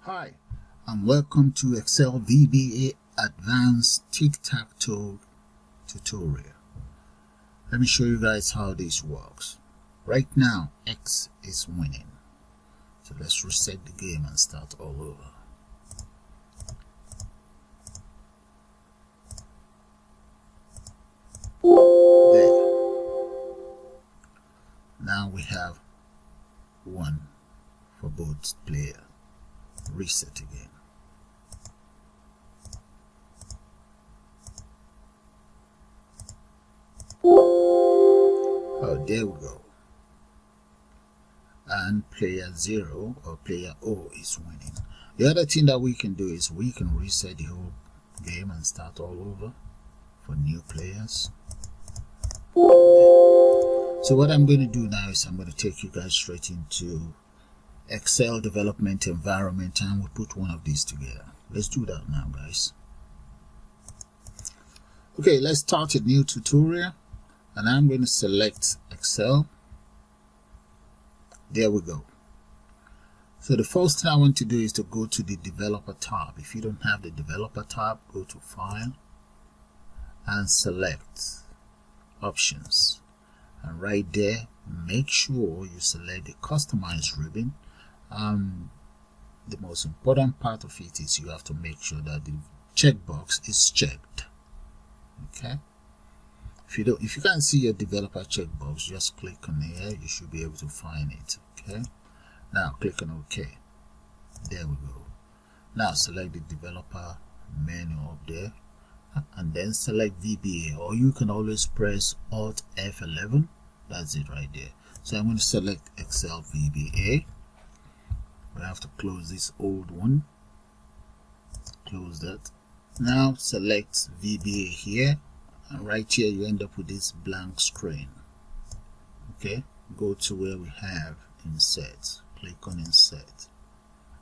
Hi, and welcome to Excel VBA Advanced Tic Tac tutorial. Let me show you guys how this works. Right now, X is winning. So let's reset the game and start all over. There. Now we have 1 for both players. Reset again. Oh, there we go. And player 0 or player O is winning. The other thing that we can do is we can reset the whole game and start all over for new players. So what I'm going to do now is I'm going to take you guys straight into Excel development environment, and we'll put one of these together. Let's do that now, guys. Okay, let's start a new tutorial, and I'm going to select Excel. There we go. So the first thing I want to do is to go to the developer tab. If you don't have the developer tab, go to file and select options, and right there make sure you select the customize ribbon. The most important part of it is you have to make sure that the checkbox is checked. Okay, if you can't see your developer checkbox, just click on here. You should be able to find it. Okay, now click on OK. There we go. Now select the developer menu up there and then select VBA, or you can always press Alt F11. That's it right there. So I'm going to select Excel VBA. We have to close this old one. Close that. Now select VBA here, and right here you end up with this blank screen. Okay, go to where we have insert. Click on insert,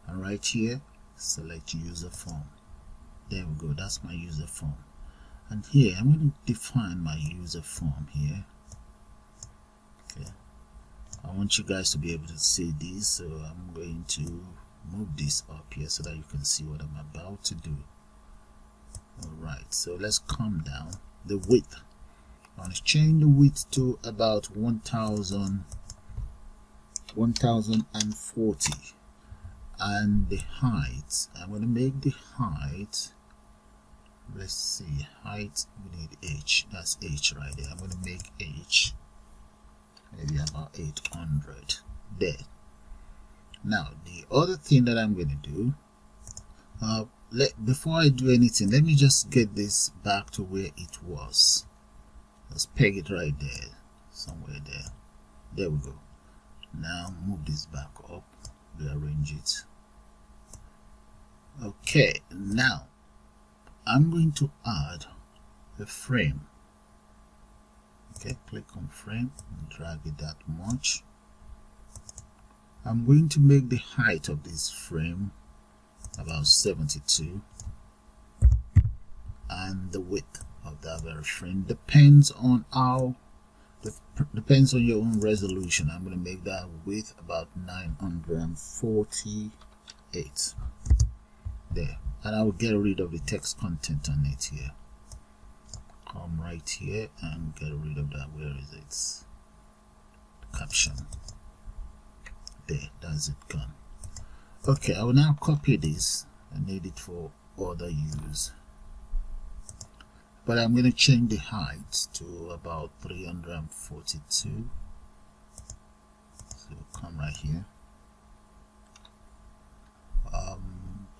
and right here select user form. There we go. That's my user form, and here I'm going to define my user form here. Okay, I want you guys to be able to see this, so I'm going to move this up here so that you can see what I'm about to do. Alright, so let's calm down. The width, I want to change the width to about 1040, and the height, I'm going to make the height, let's see, height, we need H, that's H right there. I'm going to make H maybe about 800 there. Now the other thing that I'm going to do, before I do anything, let me just get this back to where it was. Let's peg it right there, somewhere there. There we go. Now move this back up, rearrange it. Okay, now I'm going to add a frame. Okay, click on frame and drag it that much. I'm going to make the height of this frame about 72, and the width of that very frame depends on your own resolution. I'm going to make that width about 948 there, and I will get rid of the text content on it here. Come right here and get rid of that. Where is it? Caption. There, that's it, gone. Okay, I will now copy this. I need it for other use, but I'm going to change the height to about 342. So come right here,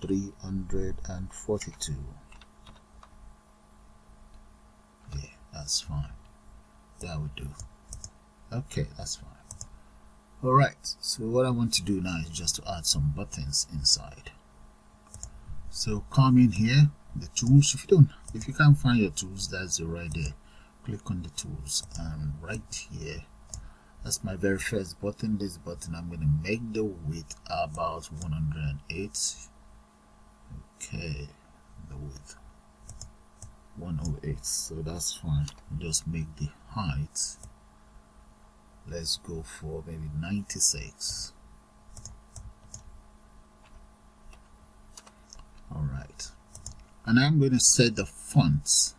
342. Yeah, that's fine. That would do. Okay, that's fine. Alright, so what I want to do now is just to add some buttons inside. So come in here, the tools. If you can't find your tools, that's it right there. Click on the tools, and right here, that's my very first button. This button, I'm going to make the width about 108. Okay, the width 108, so that's fine. Just make the height, let's go for maybe 96. Alright, and I'm going to set the fonts.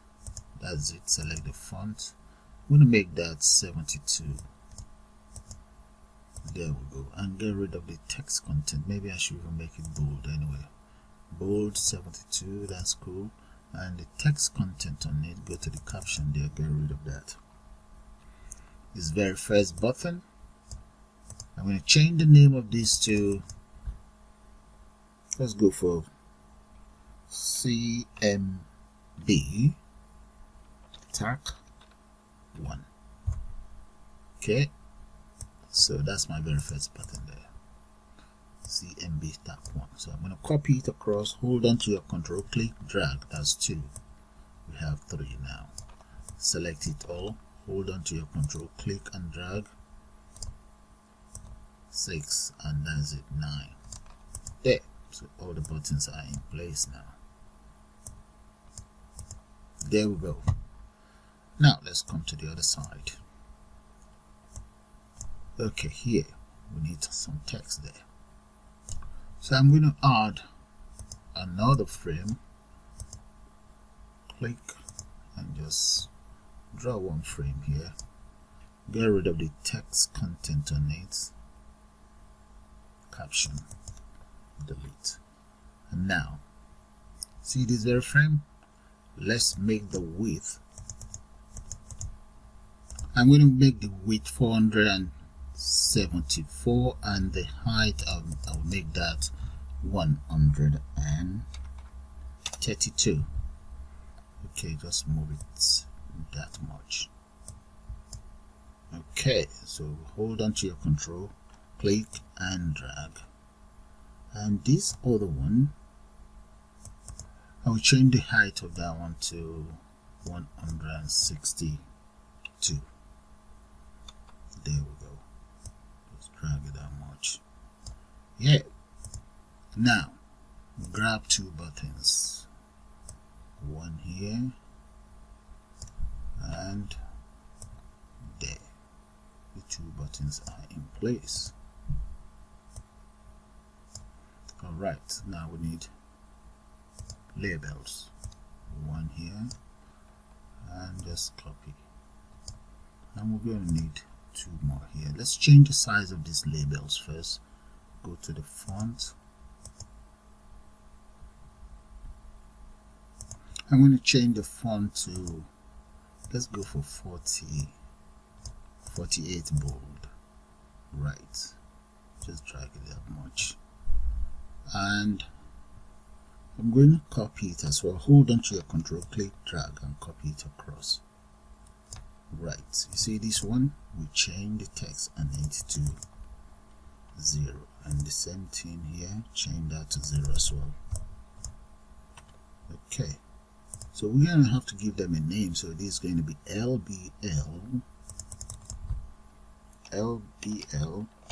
That's it. Select the font. I'm going to make that 72. There we go. And get rid of the text content. Maybe I should even make it bold anyway. Bold 72. That's cool. And the text content on it, go to the caption there, get rid of that. This very first button, I'm going to change the name of this to, let's go for CMB Tac 1. Okay, so that's my very first button there, CMB Tac 1. So I'm going to copy it across, hold on to your control, click, drag. That's 2. We have 3 now. Select it all, hold on to your control, click and drag. 6, and that's it. 9. There. So all the buttons are in place now. There we go. Now let's come to the other side. Okay, here we need some text there. So I'm going to add another frame. Click and just draw one frame here. Get rid of the text content on it. Caption, delete. And now, see this very frame? Let's make the width. I'm going to make the width 474 and the height I'll make that 132. Okay, just move it that much. Okay, so hold on to your control, click and drag. And this other one, I will change the height of that one to 162. There we go. Just drag it that much. Yeah. Now grab 2 buttons. One here and there. The 2 buttons are in place. Alright, now we need labels. One here and just copy. And we're going to need 2 more here. Let's change the size of these labels first. Go to the font. I'm going to change the font to, let's go for 48 bold. Right. Just drag it that much. And I'm going to copy it as well. Hold on to your control, click, drag, and copy it across. Right, you see this one? We change the text and it to 0, and the same thing here, change that to 0 as well. Okay, so we're going to have to give them a name. So this is going to be LBL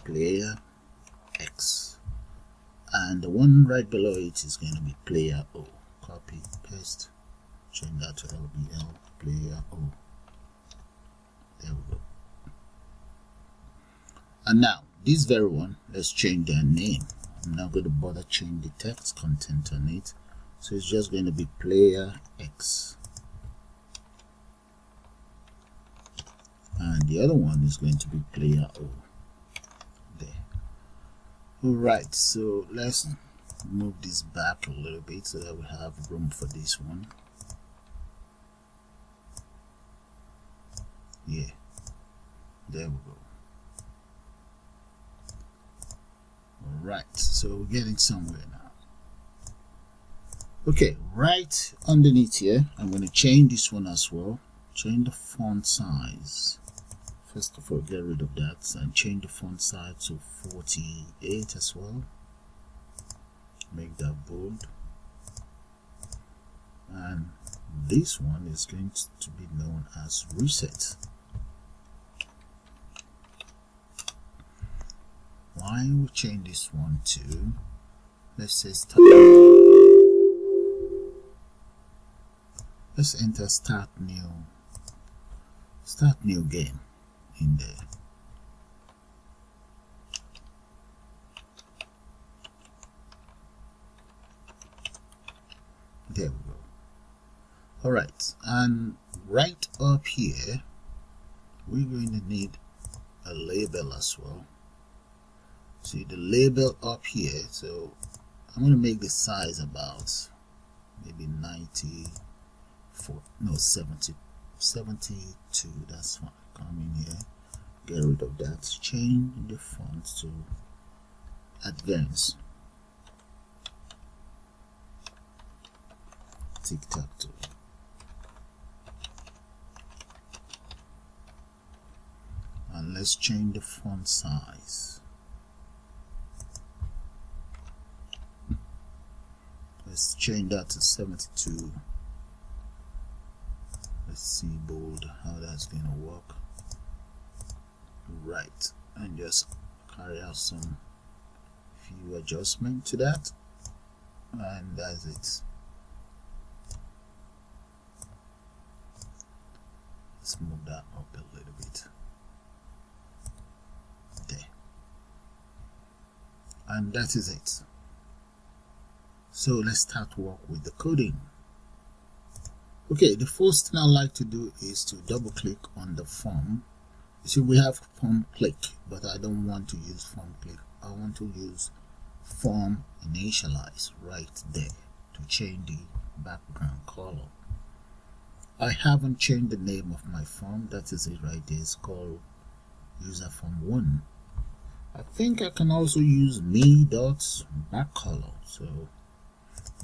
player X. And the one right below it is going to be player O. Copy, paste, change that to LBL player O. There we go. And now this very one, let's change their name. I'm not going to bother change the text content on it, so it's just going to be player X. And the other one is going to be player O. Alright, so let's move this back a little bit so that we have room for this one. Yeah, there we go. Alright, so we're getting somewhere now. Okay, right underneath here, I'm going to change this one as well. Change the font size. First of all, get rid of that and change the font size to 48 as well. Make that bold. And this one is going to be known as reset. Why we change this one to, let's say start. Let's enter start new game in there. There we go. All right, and right up here we're going to need a label as well. See the label up here, so I'm going to make the size about maybe 72. That's fine. Come in here, get rid of that, change the font to advanced, Tic Tac tool, and let's change the font size. Let's change that to 72. Let's see bold how that's gonna work. Right, and just carry out some few adjustments to that, and that's it. Let's move that up a little bit. There, and that is it. So let's start work with the coding. Okay, the first thing I like to do is to double click on the form. You see, we have form click, but I don't want to use form click. I want to use form initialize right there to change the background color. I haven't changed the name of my form. That is it right there. It's called UserForm 1. I think I can also use me.backcolor. So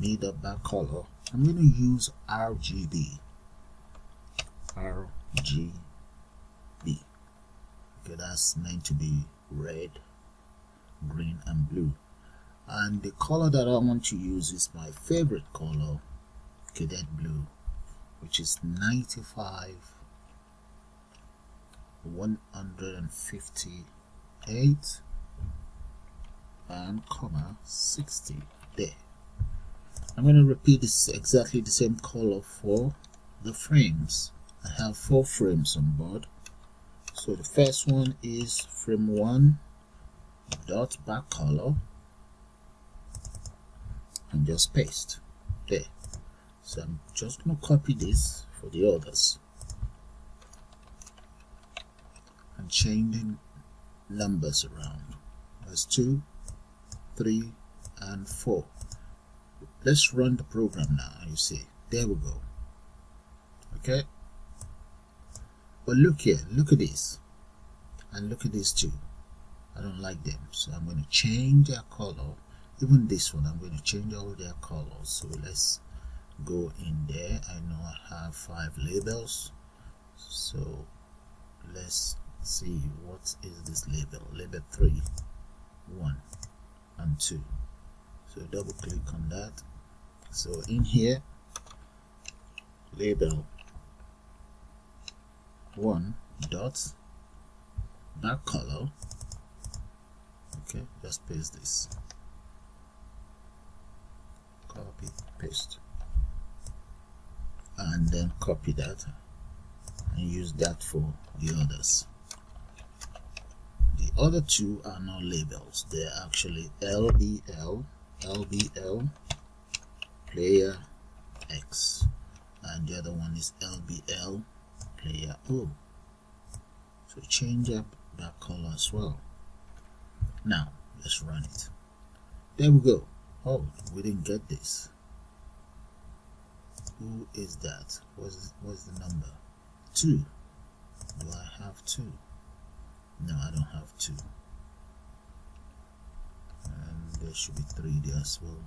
me.backcolor. I'm going to use RGB. Okay, that's meant to be red, green, and blue. And the color that I want to use is my favorite color, cadet blue, which is 95 158 and comma 60 there. I'm going to repeat this exactly the same color for the frames. I have 4 frames on board. So the first one is frame 1 dot back color, and just paste there. So I'm just going to copy this for the others and change the numbers around. That's 2, 3, and 4. Let's run the program now. You see, there we go. Okay, but look here, look at this, and look at this too. I don't like them, so I'm going to change their color. Even this one, I'm going to change all their colors. So let's go in there. I know I have 5 labels, so let's see what is this label. Label 3, 1, and 2. So double click on that. So in here, label 1 dot back color. Okay, just paste this, copy, paste, and then copy that and use that for the others. The other 2 are not labels, they're actually LBL player X, and the other one is LBL player O. So change up that color as well. Now let's run it. There we go. Oh, we didn't get this. Who is that? What's the number? 2. Do I have 2? No, I don't have 2. And there should be 3 there as well.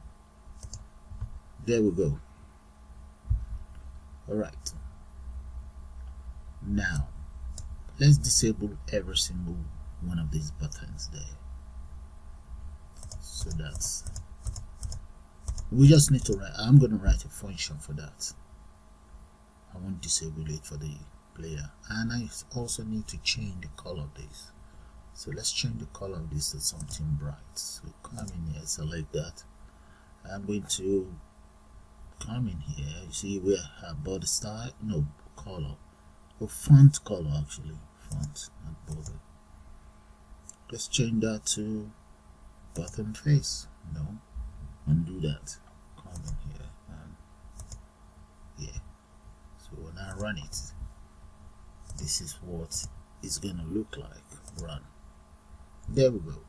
There we go. Alright. Now let's disable every single one of these buttons there. So that's, we just need to write, I'm going to write a function for that. I won't disable it for the player, and I also need to change the color of this. So let's change the color of this to something bright. So come in here, select that. I'm going to come in here. You see where I have body style, no, color, or font color actually, font, not border. Let's change that to bottom face. No, undo that. Come in here and run it, this is what it's gonna look like. Run. There we go.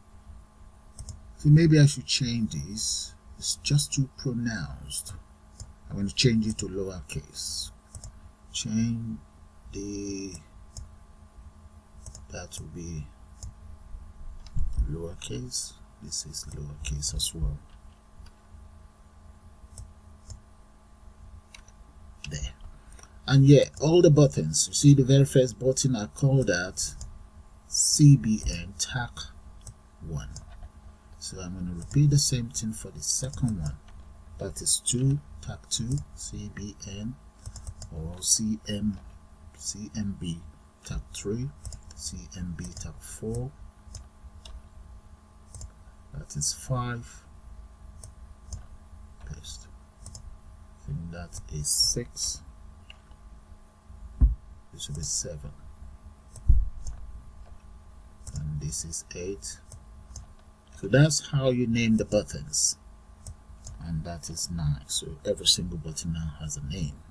So maybe I should change this. It's just too pronounced. I'm going to change it to lowercase. Change that will be lowercase. This is lowercase as well. There. And yeah, all the buttons, you see the very first button, I call that CBN Tac 1. So I'm going to repeat the same thing for the second one. That is 2, Tac 2, CBN, or CMB Tac 3, CMB Tac 4. That is 5. Paste. I think that is 6. This will be 7. And this is 8. So that's how you name the buttons. And that is 9. So every single button now has a name.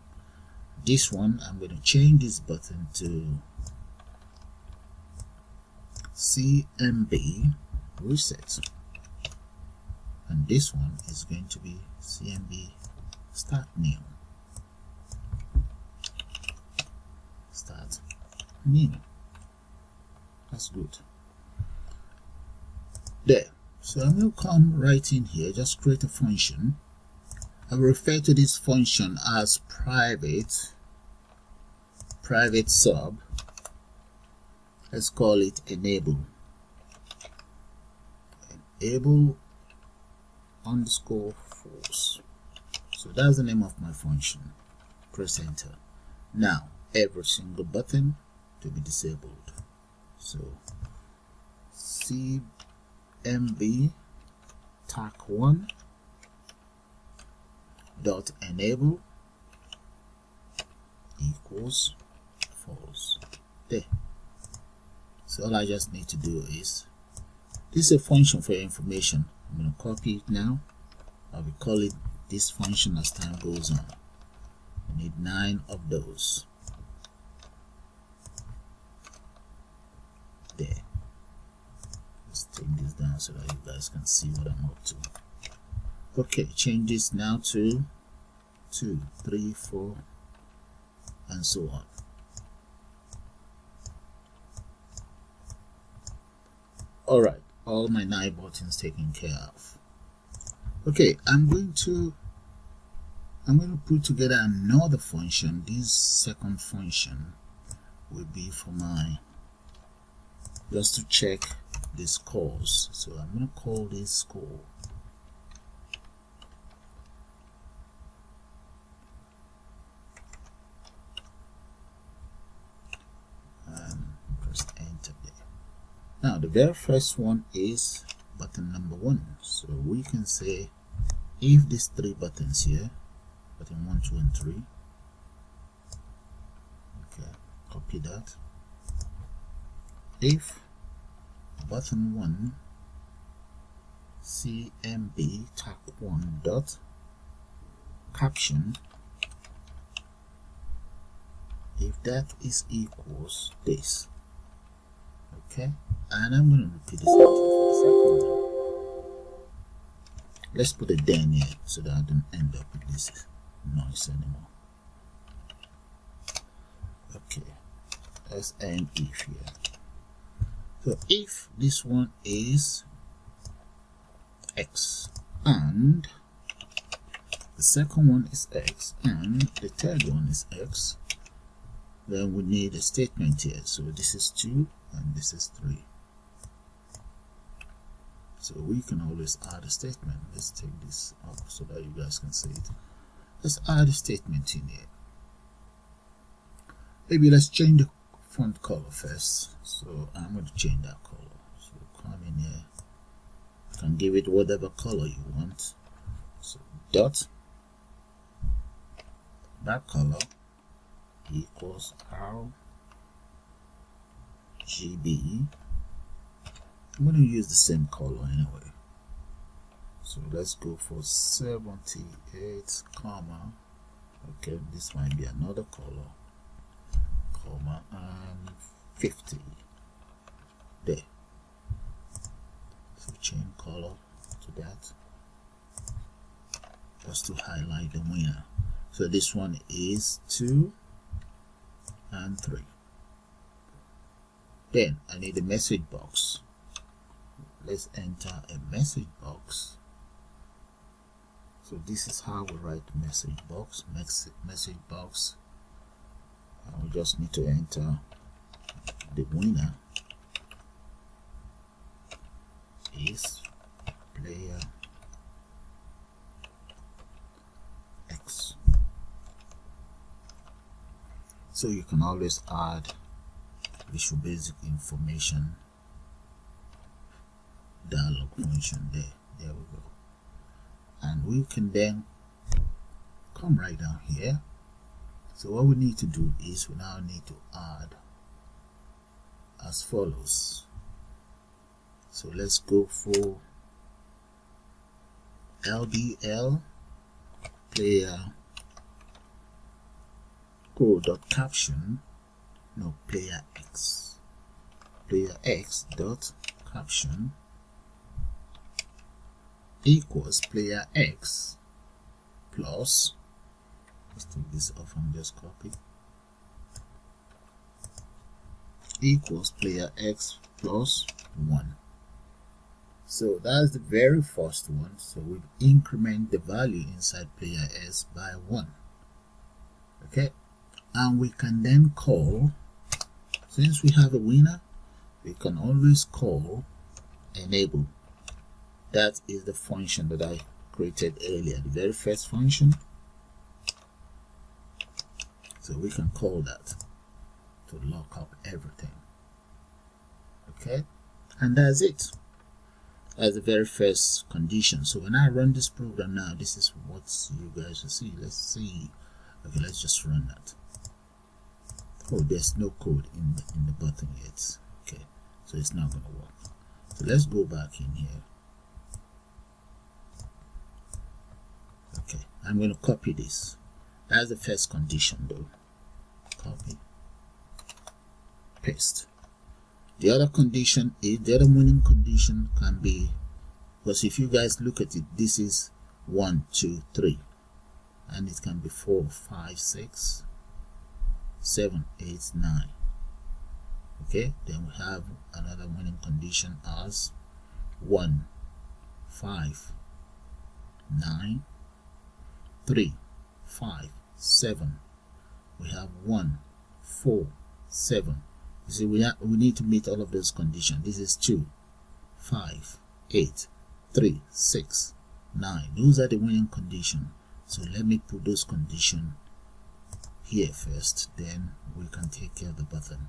This one, I'm going to change this button to CMB Reset. And this one is going to be CMB Start New. Start New. That's good. There. So I'm going to come right in here, just create a function. I will refer to this function as private sub. Let's call it enable. Enable _force. So that's the name of my function. Press enter. Now every single button to be disabled. So CMB Tac 1 dot enable equals false. There. So all I just need to do is, this is a function for your information. I'm going to copy it now. I will call it this function as time goes on. I need 9 of those. There. Let's take this down so that you guys can see what I'm up to. Okay, change this now to 2, 3, 4, and so on. Alright, all my 9 buttons taken care of. Okay, I'm going to put together another function. This second function will be for my, just to check the scores. So I'm going to call this score. And press enter there. Now the very first one is button number 1. So we can say if these 3 buttons here, button 1, 2, and 3. Okay, copy that. If button 1 CMB Tac 1 dot caption, if that is equals this. Okay, and I'm going to repeat this for the second one. Let's put a then here so that I don't end up with this noise anymore. Okay, let's end if here. So if this one is X and the second one is X and the third one is X, then we need a statement here. So this is 2 and this is 3. So we can always add a statement. Let's take this up so that you guys can see it. Let's add a statement in here. Maybe let's change the font color first. So I'm going to change that color. So come in here. You can give it whatever color you want. So dot that color equals RGB. I'm going to use the same color anyway. So let's go for 78, comma. Okay, this might be another color. comma, and 50. There. So change color to that, just to highlight the winner. So this one is 2 and 3. Then I need a message box. Let's enter a message box. So this is how we write message box. Message box. And we just need to enter the winner is player X. So you can always add Visual Basic information dialog function there. There we go. And we can then come right down here. So what we need to do is we now need to add as follows. So let's go for LDL player code.caption, no, player X dot caption equals player X plus, let's take this off and just copy, equals player X plus 1. So that's the very first one. So we increment the value inside player S by 1. Okay, and we can then call, since we have a winner, we can always call enable. That is the function that I created earlier, the very first function. So we can call that to lock up everything. Okay, and that's it. That's the very first condition. So when I run this program now, this is what you guys will see. Let's see. Okay, let's just run that. Oh, there's no code in the button yet. Okay, so it's not going to work. So let's go back in here. Okay, I'm going to copy this. That's the first condition though. Copy, paste. The other condition is, the other winning condition can be, because if you guys look at it, this is 1, 2, 3, and it can be 4, 5, 6, 7, 8, 9. Okay, then we have another winning condition as 1, 5, 9, 3, 5, 7. We have 1, 4, 7. You see, we need to meet all of those conditions. This is 2, 5, 8, 3, 6, 9. Those are the winning conditions. So let me put those conditions here first, then we can take care of the button.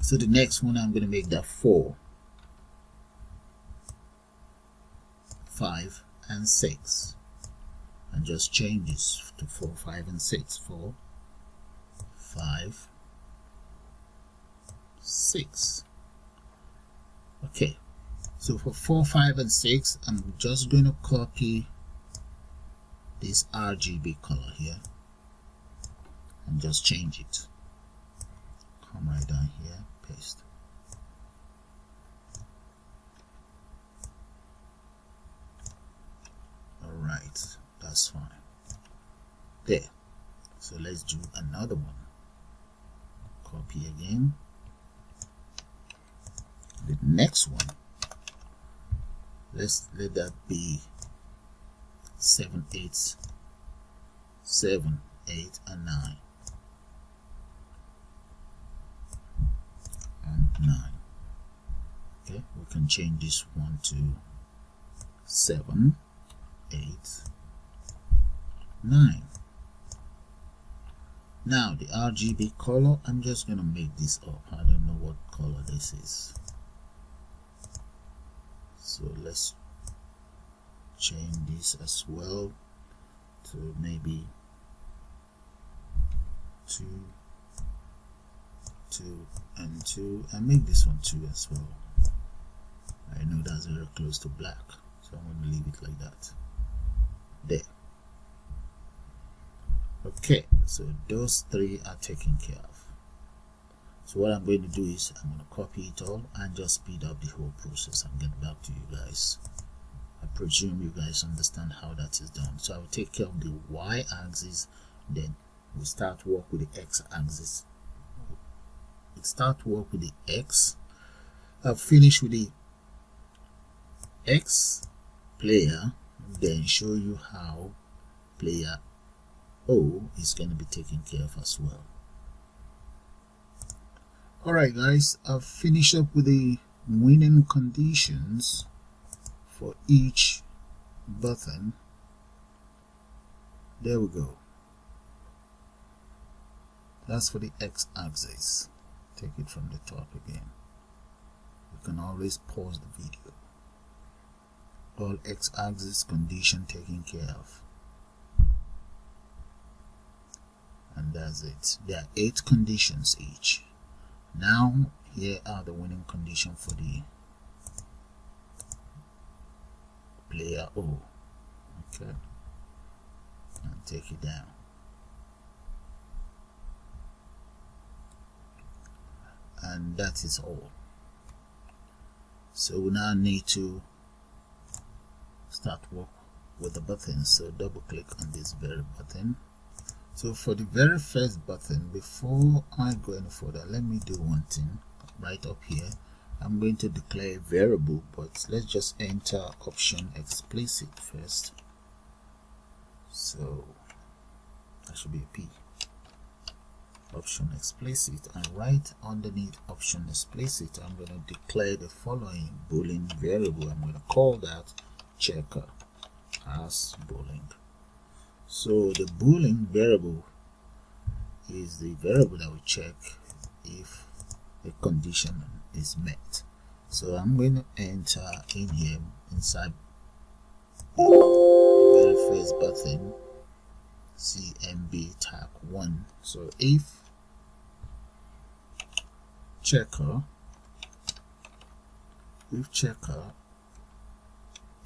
So the next one, I'm going to make that 4, 5, and 6. And just change this to 4, 5, and 6. 4, 5, 6. Okay, so for 4, 5, and 6, I'm just going to copy this RGB color here and just change it. Come right down here, paste. Alright, that's fine. There. So let's do another one. Copy again. The next one, let that be 7, 8, 7, 8, and 9. And 9. Okay, we can change this one to 7, 8, 9. Now the RGB color, I'm just gonna make this up. I don't know what color this is. So let's change this as well to maybe 2, 2, and 2, and make this one 2 as well. I know that's very close to black, so I'm going to leave it like that. There. Okay, So those three are taken care of. So what I'm going to do is I'm going to copy it all and just speed up the whole process and get back to you guys. I presume you guys understand how that is done. So I will take care of the y-axis, then we start work with the x-axis. We start work with the x. I've finished with the x player, then show you how player O is going to be taken care of as well. Alright guys, I've finished up with the winning conditions for each button. There we go. That's for the x-axis. Take it from the top again. You can always pause the video. All x-axis condition taken care of. And that's it. There are 8 conditions each. Now here are the winning condition for the player O. Okay, and take it down. And that is all. So we now need to start work with the button. So double click on this very button. So for the very first button, before I go any further, let me do one thing. Right up here, I'm going to declare a variable, but let's just enter option explicit first. So that should be a P. Option explicit, and right underneath option explicit, I'm going to declare the following boolean variable. I'm going to call that checker as boolean. So the boolean variable is the variable that will check if a condition is met. So I'm going to enter in here inside the very first button CMB tag 1. So if checker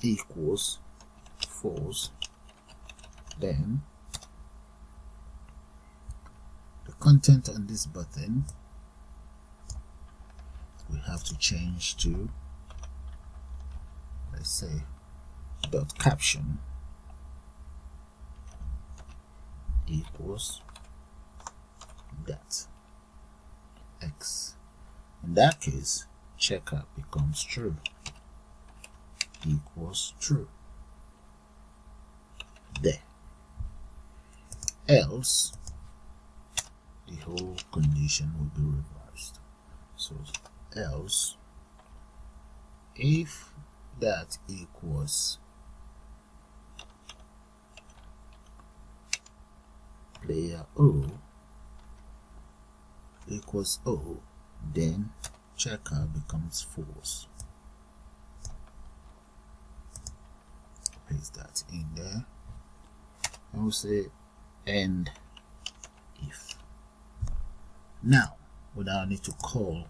equals false, then the content on this button we have to change to, let's say, dot caption equals that x. In that case, checker becomes true, equals true. There. Else the whole condition will be reversed. So else if that equals player O equals O, then checker becomes false. Paste that in there. And we'll say end if. Now we now need to call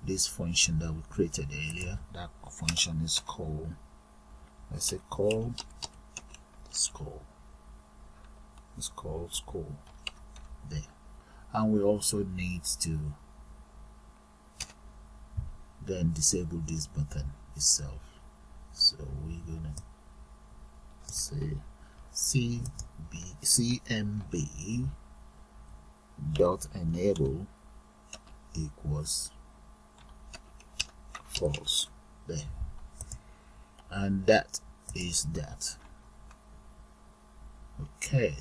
this function that we created earlier. That function is called, let's say call score. It's called score there. And we also need to then disable this button itself. So we're gonna say CMB dot enable equals false there, and that is that. Okay,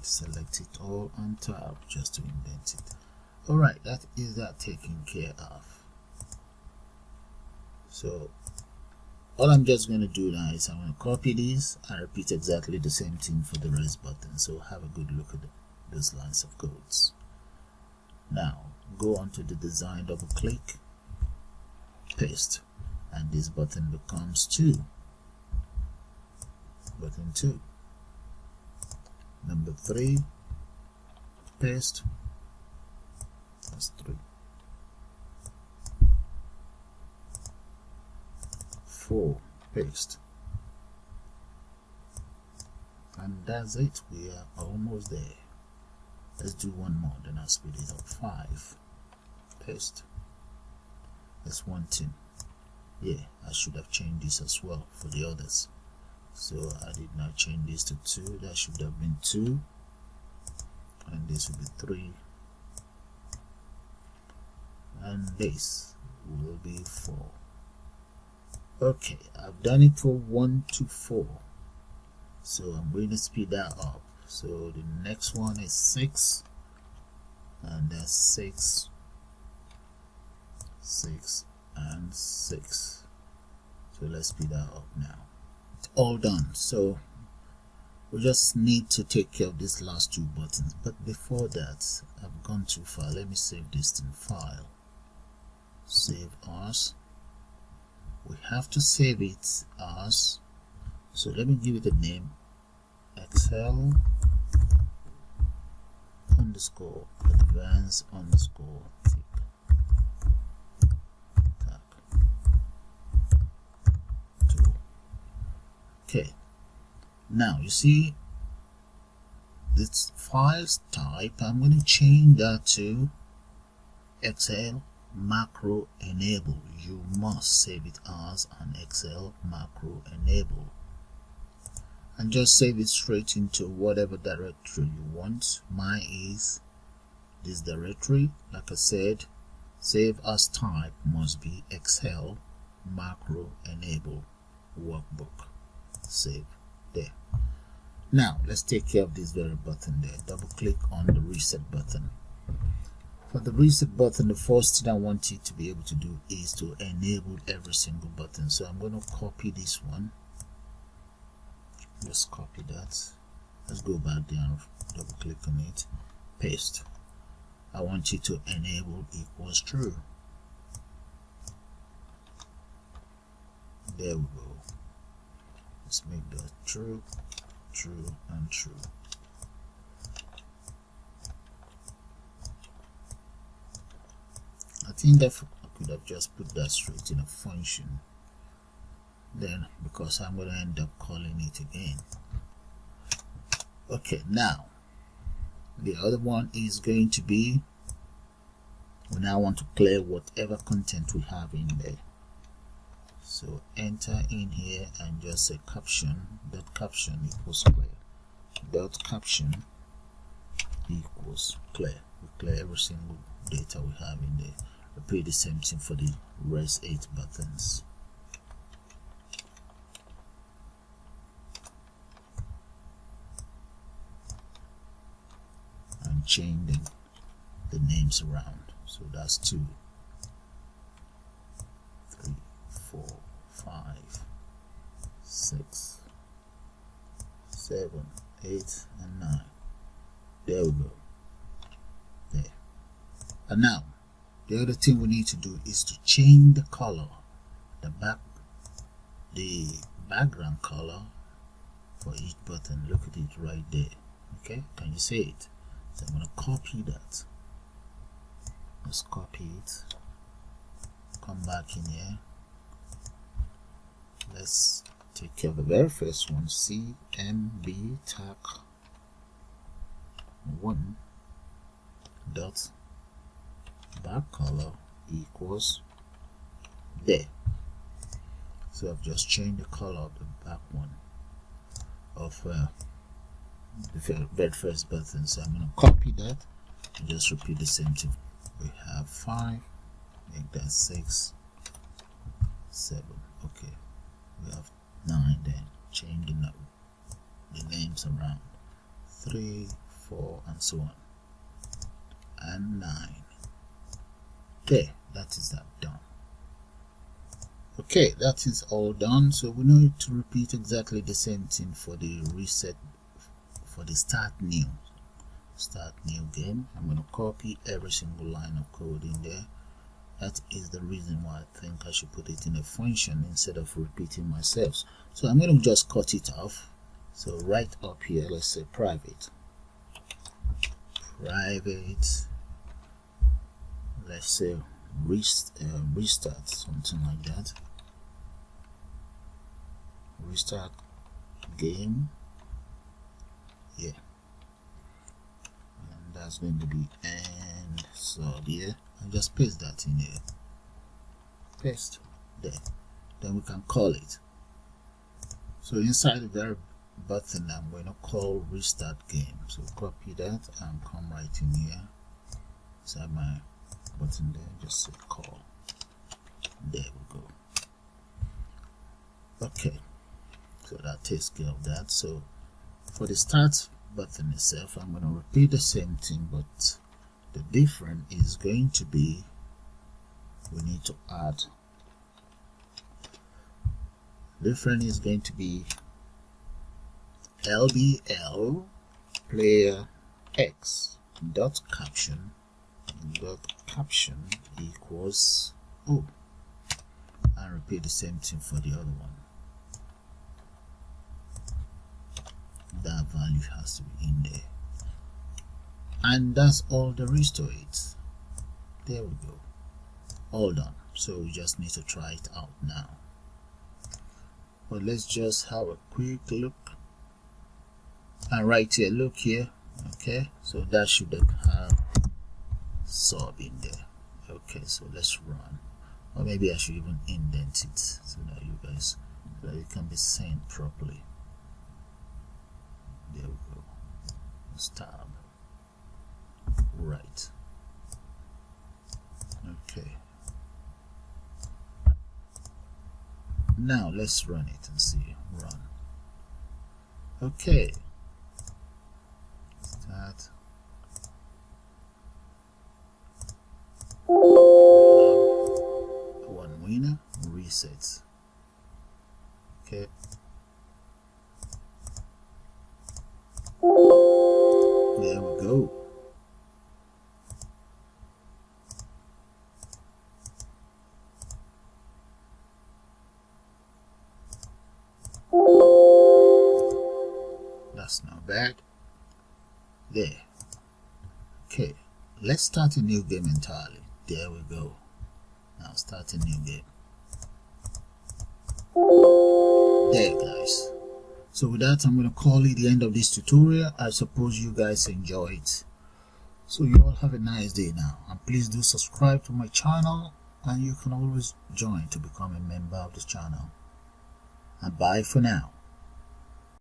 select it all on top just to indent it. All right, that is that taken care of. So all I'm just going to do now is I'm going to copy this and repeat exactly the same thing for the rest button. So have a good look at those lines of codes. Now go on to the design, double click, paste, and this button becomes 2. Button 2. Number 3, paste, that's 3. 4, paste, And that's it. We are almost there. Let's do one more, then I'll speed it up. 5. Paste. That's one thing. Yeah, I should have changed this as well for the others. So I did not change this to 2. That should have been 2. And this will be 3. And this will be 4. Okay, I've done it for 1 to 4. So I'm going to speed that up. So the next one is 6. And that's 6, 6, and 6. So let's speed that up now. It's all done. So we just need to take care of these last 2 buttons. But before that, I've gone too far. Let me save this in File. Save as. We have to save it as. So let me give it a name. Excel underscore advanced underscore Tic Tac 2. Okay, now you see this files type. I'm going to change that to Excel macro enable. You must save it as an Excel macro enable, and just save it straight into whatever directory you want. Mine is this directory. Like I said, save as type must be Excel macro enable workbook. Save there. Now let's take care of this very button there. Double click on the reset button. For the reset button, the first thing I want you to be able to do is to enable every single button. So I'm going to copy this one. Just copy that. Let's go back down, double click on it, paste. I want you to enable equals true. There we go. Let's make that true, true, and true. I think that I could have just put that straight in a function. Then, because I'm going to end up calling it again. Okay, now the other one is going to be, we now want to clear whatever content we have in there. So enter in here and just say caption. Dot caption equals clear. Dot caption equals clear. We clear every single data we have in there. Repeat the same thing for the rest 8 buttons. And change the names around. So that's 2, 3, 4, 5, 6, 7, 8, and 9. There we go. There. And now the other thing we need to do is to change the color, the background color for each button. Look at it right there. Okay, can you see it? So I'm going to copy that. Let's copy it. Come back in here. Let's take care of the very first one. CMB Tac 1 dot back color equals there. So I've just changed the color of the back one of the very first button. So I'm going to copy that and just repeat the same thing. We have 5, make that 6, 7. Okay, we have 9. Then changing the names around, 3, 4, and so on, and 9. Okay, that is that done. Okay, that is all done. So we need to repeat exactly the same thing for the reset, for the start new game. I'm going to copy every single line of code in there. That is the reason why I think I should put it in a function instead of repeating myself. So I'm going to just cut it off. So right up here, let's say private, let's say restart, something like that. Restart game, here, and that's going to be end sub here, and just paste that in here, paste there. Then we can call it. So inside the very button, I'm going to call restart game. So copy that and come right in here inside my button there, just say call. There we go. Okay, so that takes care of that. So for the start button itself, I'm going to repeat the same thing, but the difference is going to be we need to add. Different is going to be LBL player X dot caption equals O, and repeat the same thing for the other one. That value has to be in there, and that's all there is to it. There we go, all done. So we just need to try it out now. But let's just have a quick look, and right here, look here. Okay, so that should have sub in there. Okay, so let's run, or maybe I should even indent it so that you guys, so that it can be seen properly. There we go. Tab. Right. Okay. Now let's run it and see. Run. Okay. Start. One winner. Reset. Okay. There we go. That's not bad. There. Okay, let's start a new game entirely. There we go. Now start a new game. There, guys. So with that, I'm going to call it the end of this tutorial. I suppose you guys enjoy it. So you all have a nice day now, and please do subscribe to my channel, and you can always join to become a member of the channel. And bye for now.